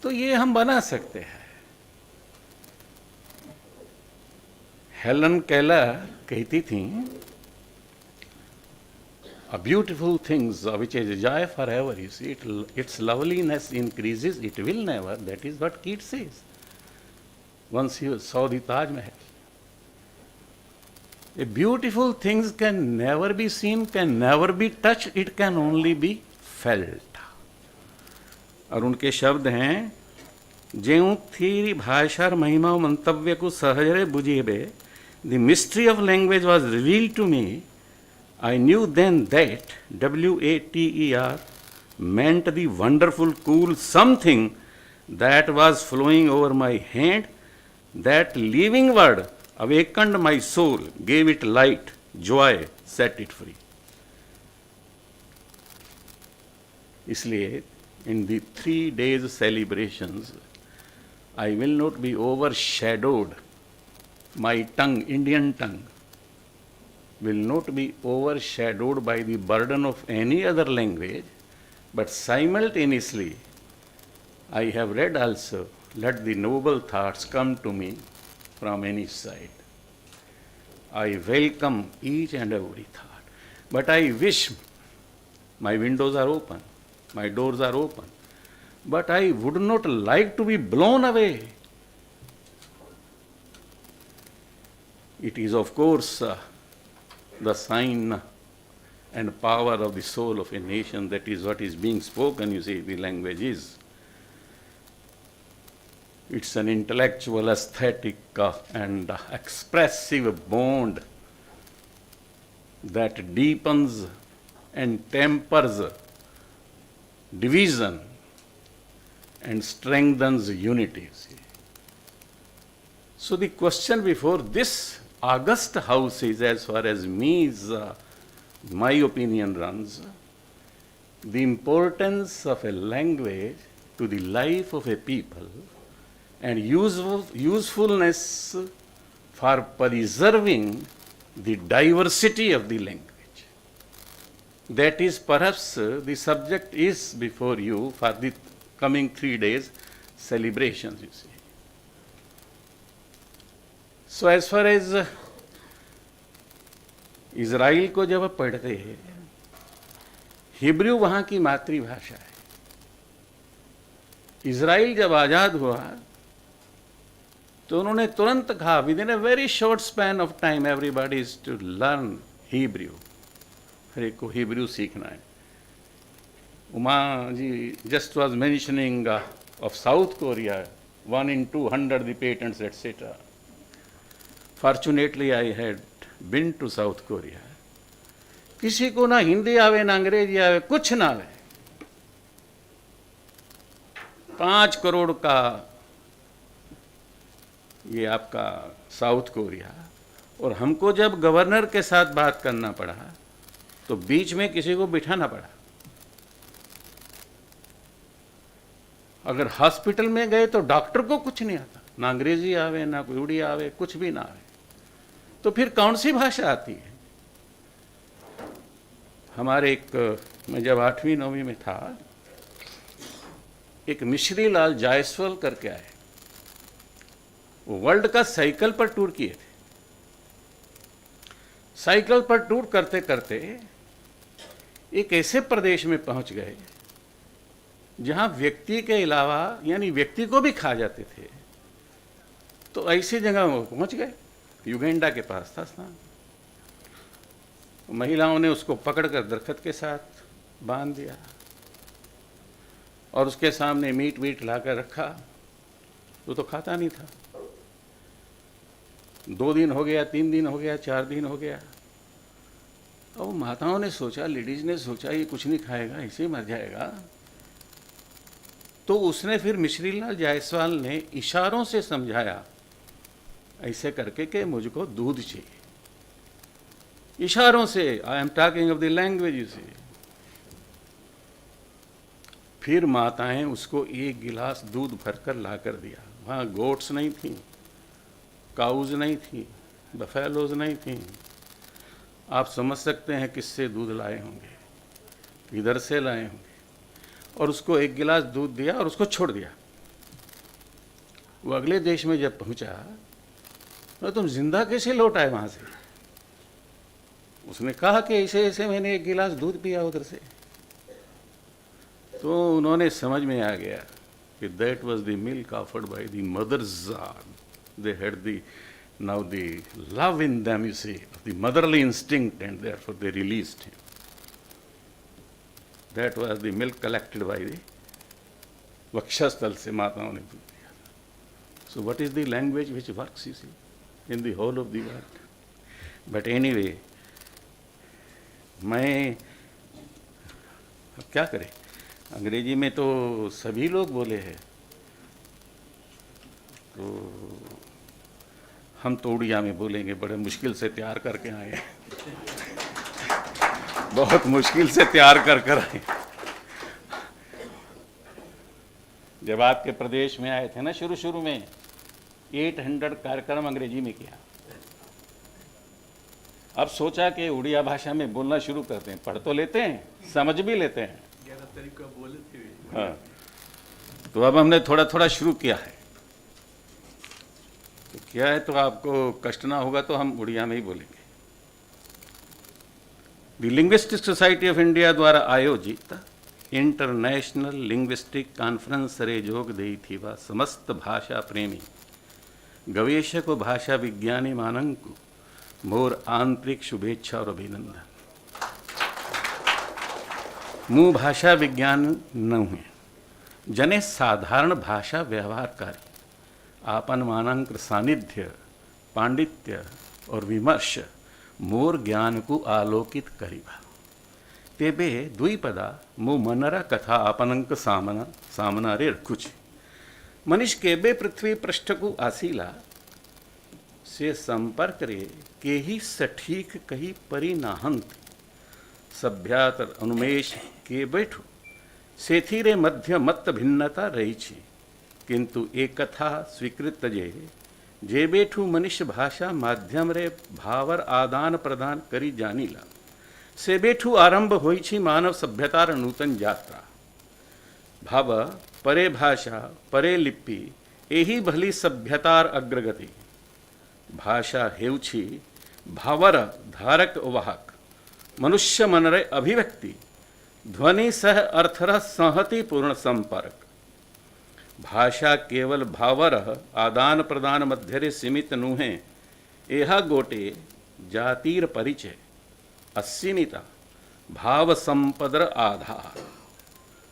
तो ये हम बना सकते हैं। हेलन केलर कहती थी, a beautiful things which is joy forever, you see, its loveliness increases, it will never, that is what Keats says. Once you saw the Taj Mahal. A beautiful things can never be seen, can never be touched, it can only be felt. और उनके शब्द हैं, ज्यों थी भाषार महिमा मंतव्य को सहजरे बुझेबे, the mystery of language was revealed to me. I knew then that WATER meant the wonderful, cool something that was flowing over my hand. That living word awakened my soul, gave it light, joy, set it free. इसलिए in the 3 days celebrations, I will not be overshadowed. My tongue, Indian tongue, will not be overshadowed by the burden of any other language, but simultaneously I have read also, let the noble thoughts come to me from any side. I welcome each and every thought, but I wish my windows are open, my doors are open, but I would not like to be blown away. It is, of course, the sign and power of the soul of a nation. That is what is being spoken, you see, the language is. It's an intellectual, aesthetic, and expressive bond that deepens and tempers division and strengthens unity. See. So the question before this august house is, as far as me is, my opinion runs, the importance of a language to the life of a people and usefulness for preserving the diversity of the language. That is perhaps the subject is before you for the coming 3 days celebrations, you see. So as far as Israel को जब आप पढ़ते हैं, Hebrew वहाँ की मातृभाषा है। Israel जब आज़ाद हुआ तो उन्होंने तुरंत कहा, within a very short span of time everybody is to learn Hebrew, हर एक को हिब्रू सीखना है। Uma ji just was mentioning of South Korea, 1 in 200 the patents etc. Fortunately I had been to South Korea. किसी को ना हिंदी आवे ना अंग्रेजी आवे, कुछ ना आवे, 5 करोड़ का ये आपका साउथ कोरिया, और हमको जब गवर्नर के साथ बात करना पड़ा तो बीच में किसी को बिठाना पड़ा। अगर हॉस्पिटल में गए तो डॉक्टर को कुछ नहीं आता, ना अंग्रेजी आवे ना कोई उड़ी आवे, कुछ भी ना आवे, तो फिर कौन सी भाषा आती है। हमारे एक, मैं जब 8वीं 9वीं में था, एक मिश्री लाल जायसवाल करके आए, वो वर्ल्ड का साइकिल पर टूर किए थे। साइकिल पर टूर करते करते एक ऐसे प्रदेश में पहुंच गए जहां व्यक्ति के अलावा यानी व्यक्ति को भी खा जाते थे। तो ऐसी जगह वो पहुंच गए, युगांडा के पास था स्थान। महिलाओं ने उसको पकड़कर दरख्त के साथ बांध दिया और उसके सामने मीट वीट लाकर रखा। वो तो खाता नहीं था। 2 दिन हो गया, 3 दिन हो गया, 4 दिन हो गया। अब माताओं ने सोचा, लेडीज ने सोचा, ये कुछ नहीं खाएगा, ऐसे ही मर जाएगा। तो उसने फिर मिश्री लाल जायसवाल ने इशारों से समझाया ऐसे करके कि मुझको दूध चाहिए, इशारों से। I am talking of the language you see. फिर माताएं उसको 1 गिलास दूध भरकर ला कर दिया। वहाँ गोट्स नहीं थी, काउज नहीं थी, बफेलोज नहीं थी। आप समझ सकते हैं किससे दूध लाए होंगे, किधर से लाए होंगे। और उसको 1 गिलास दूध दिया और उसको छोड़ दिया। वो अगले देश में जब पहुंचा तो तुम जिंदा कैसे लौट आए वहां से। उसने कहा कि ऐसे ऐसे मैंने 1 गिलास दूध पिया उधर से। तो उन्होंने समझ में आ गया कि that was the milk offered by the mothers. They had the now the love in them, you see, the motherly instinct, and therefore they released him. That was the milk collected by the वक्षस्थल से माताओं ने दूध दिया। So what is the language which works, you see, in the whole of the world? But anyway, मैं अब क्या करें, अंग्रेजी में तो सभी लोग बोले हैं, तो हम तो उड़िया में बोलेंगे। बड़े मुश्किल से तैयार करके आए हैं, बहुत मुश्किल से तैयार कर कर आए। जब आपके प्रदेश में आए थे ना, शुरू शुरू में 800 कार्यक्रम अंग्रेजी में किया। अब सोचा कि उड़िया भाषा में बोलना शुरू करते हैं, पढ़ तो लेते हैं, समझ भी लेते हैं। 11 तारीख को बोले थे। हाँ, तो अब हमने थोड़ा थोड़ा शुरू किया है। तो क्या है, तो आपको कष्ट ना होगा तो हम उड़िया में ही बोलेंगे। The linguistic society of India द्वारा आयोजित इंटरनेशनल लिंग्विस्टिक कॉन्फ्रेंस रे जोग देई थी वा समस्त भाषा प्रेमी गवेषक व भाषा विज्ञानी मानंकु मोर आंतरिक शुभेच्छा और अभिनंदन। मु भाषा विज्ञान न हुए, जने साधारण भाषा व्यवहारकारी आपन मानंक सानिध्य, पांडित्य और विमर्श मोर ज्ञान को आलोकित करीबा। तेबे द्विपदा मो मनरा कथा आपनंक सामना रे रखुछि। मनीष केबे पृथ्वी पृष्ठ को आसीला से संपर्क रे के ही सठीक कही परी नाहंत सभ्यातर अनुमेश के बैठो सेथी रे मध्य मत भिन्नता रही छी, किंतु एक कथा स्वीकृत जे बेठू मनुष्य भाषा माध्यम रे भावर आदान प्रदान करी जानीला से बेठू आरंभ होई छी मानव सभ्यतार नूतन यात्रा। भाव परे भाषा परे लिपि एही भली सभ्यतार अग्रगति। भाषा हेउछि भावर धारक वाहक मनुष्य मनरे अभिव्यक्ति ध्वनि सह अर्थर संहति पूर्ण संपर्क। भाषा केवल भावर आदान प्रदान मध्यरे सीमित नुहे, एहा गोटे जातिर परिचय असीमिता भाव संपदर आधार।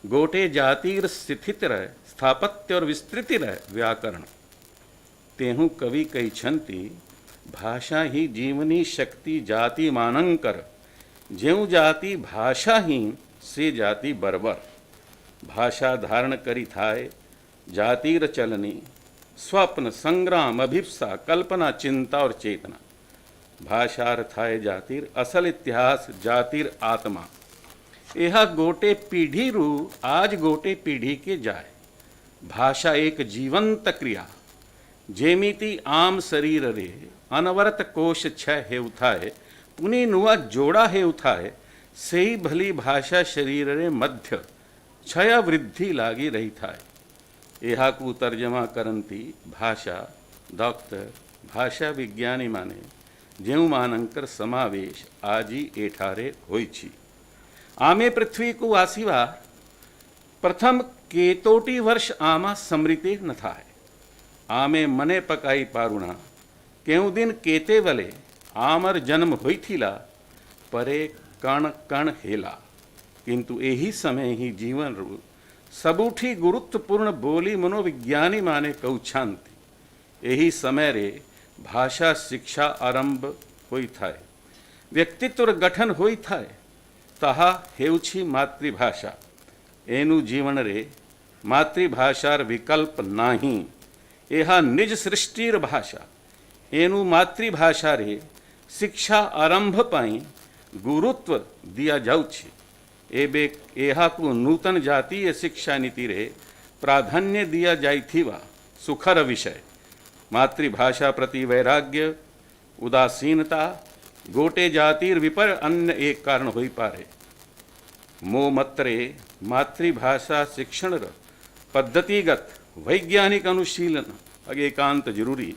गोटे जातिर स्थितिर स्थापत्य और विस्तृतिर व्याकरण। तेहु कवि कही छंती भाषा ही जीवनी शक्ति जाति मानंकर ज्यों जाति भाषा ही से जाति बरबर। भाषा धारण करी थाय जातिर चलनी स्वप्न संग्राम अभिप्सा कल्पना चिंता और चेतना। भाषार थाय जातिर असल इतिहास जातिर आत्मा। यह गोटे पीढ़ी रू आज गोटे पीढ़ी के जाए। भाषा एक जीवंत क्रिया जेमिति आम शरीर रे अनवरत कोश छय हे उठाए पुनि नुआ जोड़ा हे उठाए से ही भली भाषा शरीर रे मध्य क्षय वृद्धि लागी रही थाए। यहा को तर्जमा करंती भाषा डॉक्टर भाषा विज्ञानी माने ज्यों मानंकर समावेश आजी एठारे होई छी। आमे पृथ्वी को आसीवा प्रथम केतोटी वर्ष आमा समृते न थाय। आमे मने पकाई पारुणा केउ दिन केते वले आमर जन्म होई थीला परे कण कण हेला, किंतु यही समय ही जीवन रू सबूठी गुरुत्वपूर्ण बोली मनोविज्ञानी माने कौछांति। यही समय रे भाषा शिक्षा आरंभ होई थाय, व्यक्तित्व गठन होई थाय। ताहा हेउछि मातृभाषा। एनु जीवन रे मातृभाषार विकल्प नाही। यह निज सृष्टिर भाषा। एनु मातृभाषा रे शिक्षा आरंभ पाई गुरुत्व दिया जाउछि। एबे एहा को नूतन जातीय शिक्षा नीति रे प्राधान्य दिया जाइथिवा सुखर विषय। मातृभाषा प्रति वैराग्य उदासीनता गोटे जातिर विपर अन्य एक कारण होई पारे। मो मतरे मातृभाषा शिक्षण पद्धतिगत वैज्ञानिक अनुशीलन अगे एकांत जरूरी।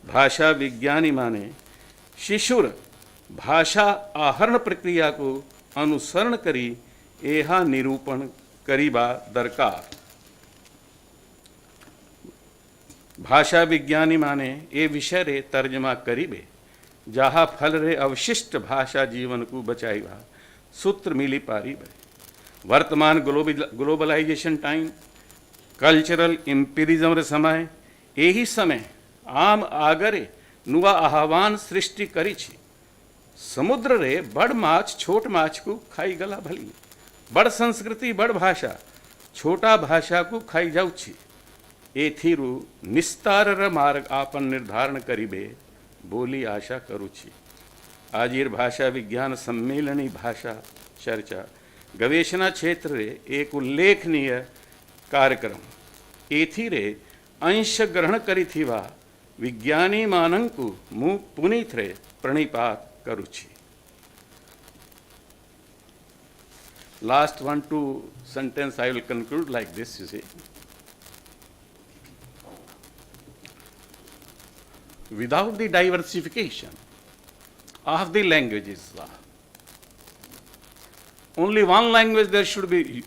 भाषा विज्ञानी माने शिशुर भाषा आहरण प्रक्रिया को अनुसरण करी एहा निरूपण करीबा दरकार। भाषा विज्ञानी माने ए विषय रे तर्जमा करीबे जहा फल रे अवशिष्ट भाषा जीवन को बचाईबा सूत्र मिली पारीबे। वर्तमान ग्लोबलाइजेशन टाइम कल्चरल इम्पीरिज्म रे समय यही समय आम आगरे नुआ आह्वान सृष्टि करी छी। समुद्र रे बड़ माछ छोट माछ को खाई गला भली। बड़ संस्कृति बड़ भाषा छोटा भाषा को खाई जाऊ छी। एथिरु निस्तार मार्ग आपन निर्धारण करीबे बोली आशा करू छी। आजिर भाषा विज्ञान सम्मेलनी भाषा चर्चा गवेषणा क्षेत्र रे एक उल्लेखनीय कार्यक्रम। एथिरे अंश ग्रहण करी थीवा विज्ञानी मानंकु मु पुनीत रे प्रणिपात करू छी। Last 1-2 sentence I will conclude like this, you see. Without the diversification of the languages, only one language there should be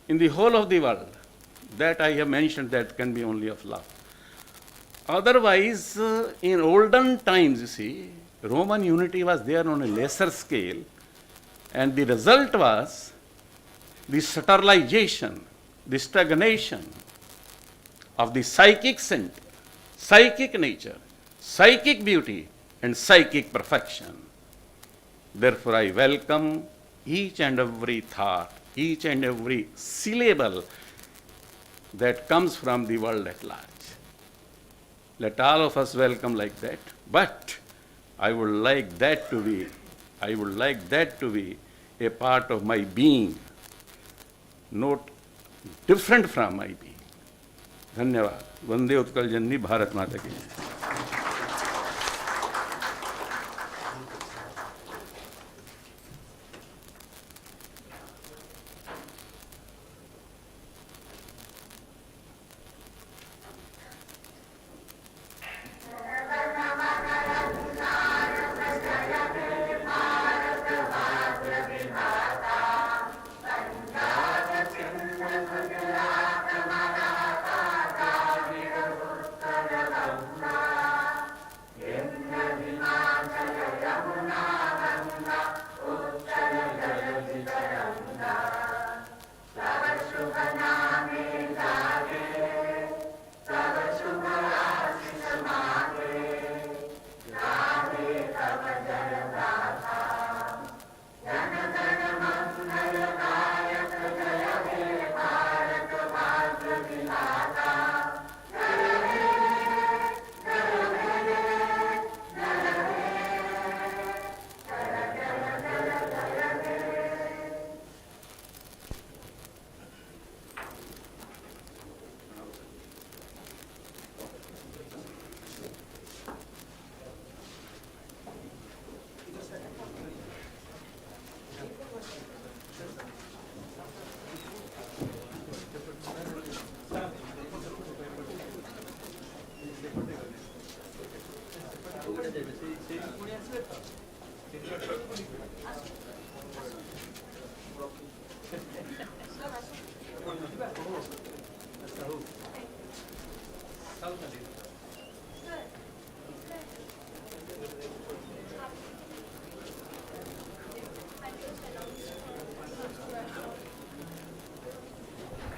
in the whole of the world. That I have mentioned, that can be only of love. Otherwise, in olden times, you see, Roman unity was there on a lesser scale, and the result was the subtilization, the stagnation of the psychic center, psychic nature, psychic beauty, and psychic perfection. Therefore, I welcome each and every thought, each and every syllable that comes from the world at large. Let all of us welcome like that. But I would like that to be a part of my being, not different from my being. धन्यवाद. वंदे उत्कल जननी भारत माता की जय.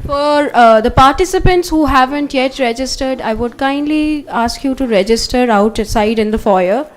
For the participants who haven't yet registered, I would kindly ask you to register outside in the foyer.